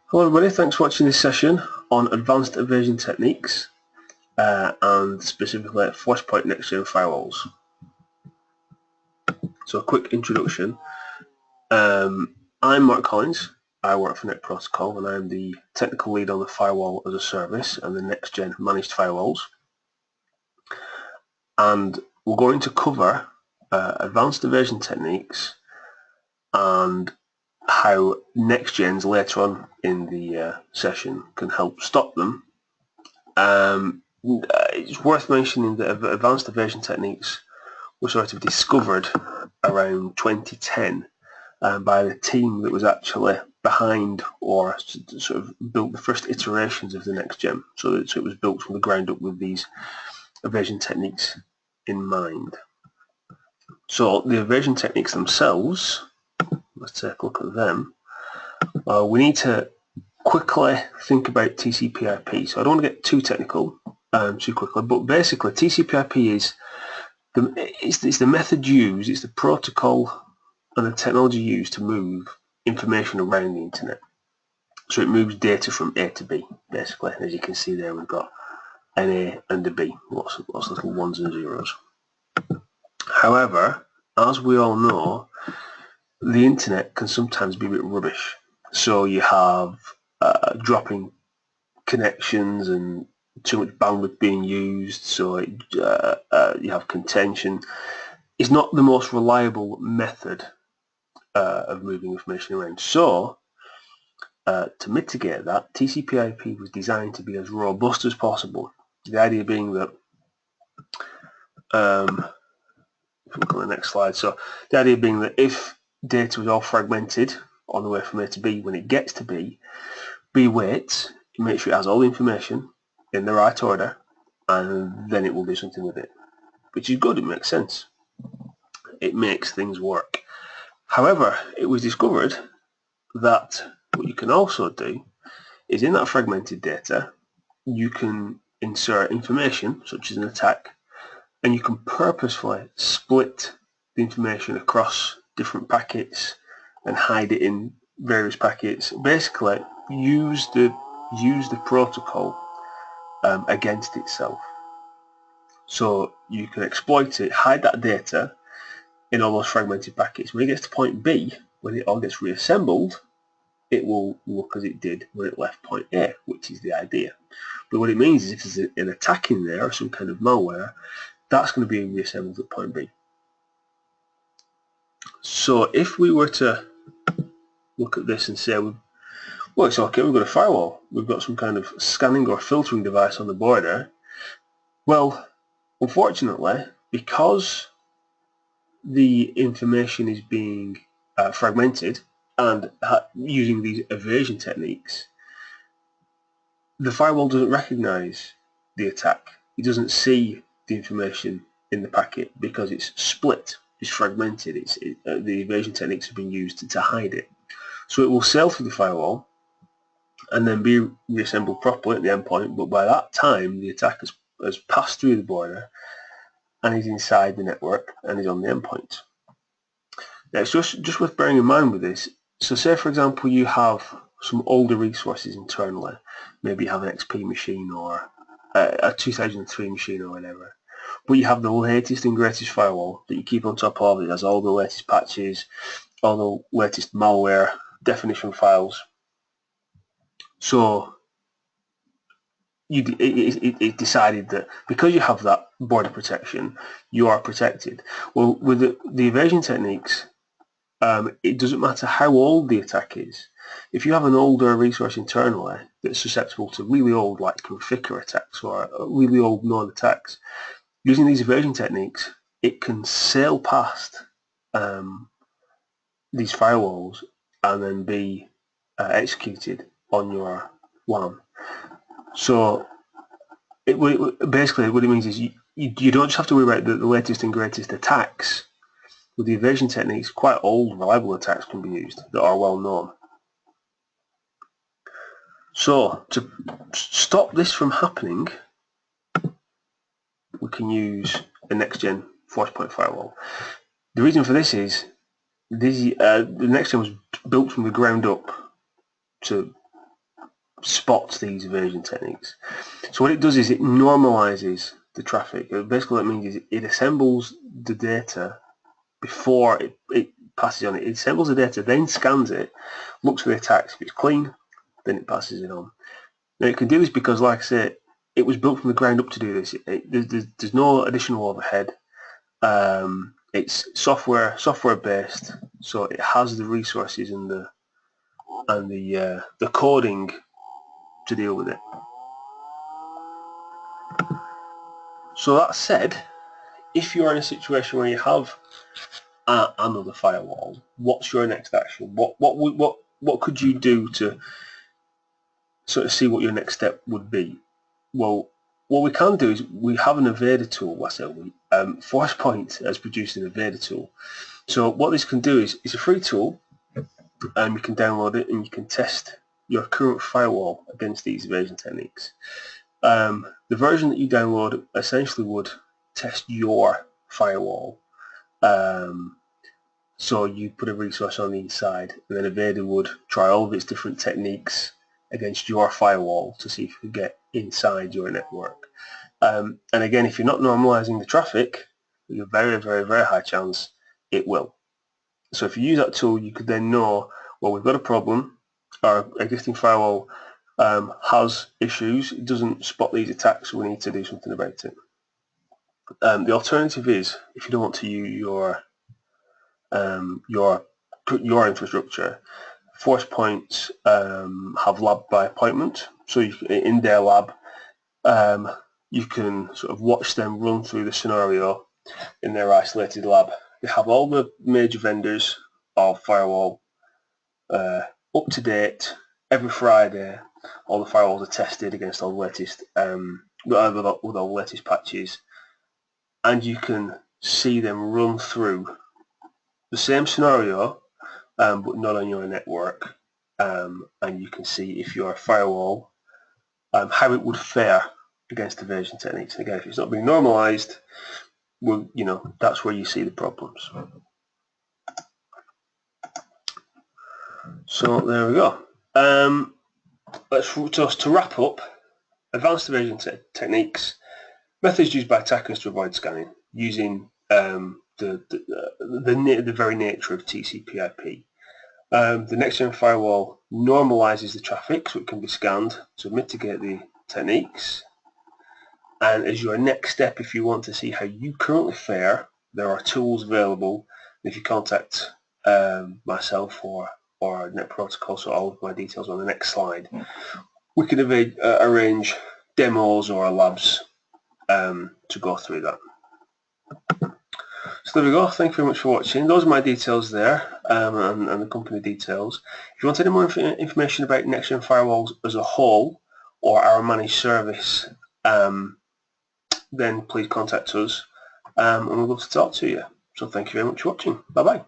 Hello everybody, thanks for watching this session on Advanced Evasion Techniques and specifically Forcepoint Next Gen Firewalls. So a quick introduction. I'm Mark Collins, I work for Net Protocol and I'm the technical lead on the Firewall as a Service and the Next Gen Managed Firewalls. And we're going to cover Advanced Evasion Techniques and how Next Gens later on in the session can help stop them. It's worth mentioning that Advanced Evasion Techniques were sort of discovered around 2010 by the team that was actually behind or sort of built the first iterations of the Next Gen. So it was built from the ground up with these evasion techniques in mind. So the evasion techniques themselves, let's take a look at them. We need to quickly think about TCP/IP. So I don't want to get too technical too quickly, but basically TCP/IP is it's the method used, it's the protocol and the technology used to move information around the internet. So it moves data from A to B, basically. As you can see there, we've got an A and a B, lots of little ones and zeros. However, as we all know, the internet can sometimes be a bit rubbish. So you have dropping connections and too much bandwidth being used, so you have contention. It's not the most reliable method of moving information around. So to mitigate that, TCP/IP was designed to be as robust as possible. The idea being that, if we look at the next slide, so the idea being that if data was all fragmented on the way from A to B, when it gets to B waits, it makes sure it has all the information in the right order, and then it will do something with it, which is good. It makes sense. It makes things work. However, it was discovered that what you can also do is in that fragmented data, you can insert information, such as an attack, and you can purposefully split the information across different packets and hide it in various packets. Basically, use the protocol against itself. So you can exploit it, hide that data in all those fragmented packets. When it gets to point B, when it all gets reassembled, it will look as it did when it left point A, which is the idea. But what it means is if there's an attack in there or some kind of malware, that's going to be reassembled at point B. So if we were to look at this and say, well, it's okay, we've got a firewall, we've got some kind of scanning or filtering device on the border. Well, unfortunately, because the information is being fragmented and using these evasion techniques, the firewall doesn't recognize the attack. It doesn't see the information in the packet because it's split, it's fragmented. The evasion techniques have been used to hide it. So it will sail through the firewall and then be reassembled properly at the endpoint, but by that time the attack has passed through the border and is inside the network and is on the endpoint. Now it's just worth bearing in mind with this. So say for example you have some older resources internally, maybe you have an XP machine or a 2003 machine or whatever, but you have the latest and greatest firewall that you keep on top of. It has all the latest patches, all the latest malware definition files. So it decided that because you have that border protection, you are protected. Well, with the evasion techniques, it doesn't matter how old the attack is. If you have an older resource internally that's susceptible to really old, like configure attacks or really old known attacks, using these evasion techniques, it can sail past these firewalls and then be executed on your WAN. So basically what it means is you don't just have to worry about the latest and greatest attacks. With the evasion techniques, quite old, reliable attacks can be used that are well known. So to stop this from happening, we can use a next-gen Forcepoint firewall. The reason for this is the next-gen was built from the ground up to spot these evasion techniques. So what it does is it normalizes the traffic. Basically what it means is it assembles the data before it passes on. It assembles the data, then scans it, looks for the attacks. If it's clean, then it passes it on. Now it can do this because, like I say, it was built from the ground up to do this. There's no additional overhead. It's software based, so it has the resources and the coding to deal with it. So that said, if you're in a situation where you have another firewall, what's your next action? What could you do to sort of see what your next step would be? Well, what we can do is we have an evader tool. I say we. Forcepoint has produced an evader tool. So what this can do is it's a free tool, and you can download it and you can test your current firewall against these evasion techniques. The version that you download essentially would test your firewall. So you put a resource on the inside, and then evader would try all of its different techniques against your firewall to see if you can get inside your network. And again, if you're not normalizing the traffic, there's a very, very, very high chance it will. So if you use that tool, you could then know, well, we've got a problem. Our existing firewall has issues. It doesn't spot these attacks, so we need to do something about it. The alternative is, if you don't want to use your infrastructure, Forcepoint have lab by appointment. So in their lab, you can sort of watch them run through the scenario in their isolated lab. They have all the major vendors of firewall up to date. Every Friday, all the firewalls are tested against all the latest with all the latest patches, and you can see them run through the same scenario, but not on your network, and you can see if your firewall, how it would fare against evasion techniques. And again, if it's not being normalized, well, you know, that's where you see the problems. So there we go. To wrap up, advanced evasion techniques, methods used by attackers to avoid scanning using the very nature of TCP/IP. The next gen firewall normalizes the traffic so it can be scanned to mitigate the techniques. And as your next step, if you want to see how you currently fare, there are tools available. If you contact myself or Net Protocol, so all of my details on the next slide, we can arrange demos or labs to go through that. So there we go. Thank you very much for watching. Those are my details there, and the company details. If you want any more information about Next Gen Firewalls as a whole or our managed service, then please contact us, and we'll love to talk to you. So thank you very much for watching. Bye bye.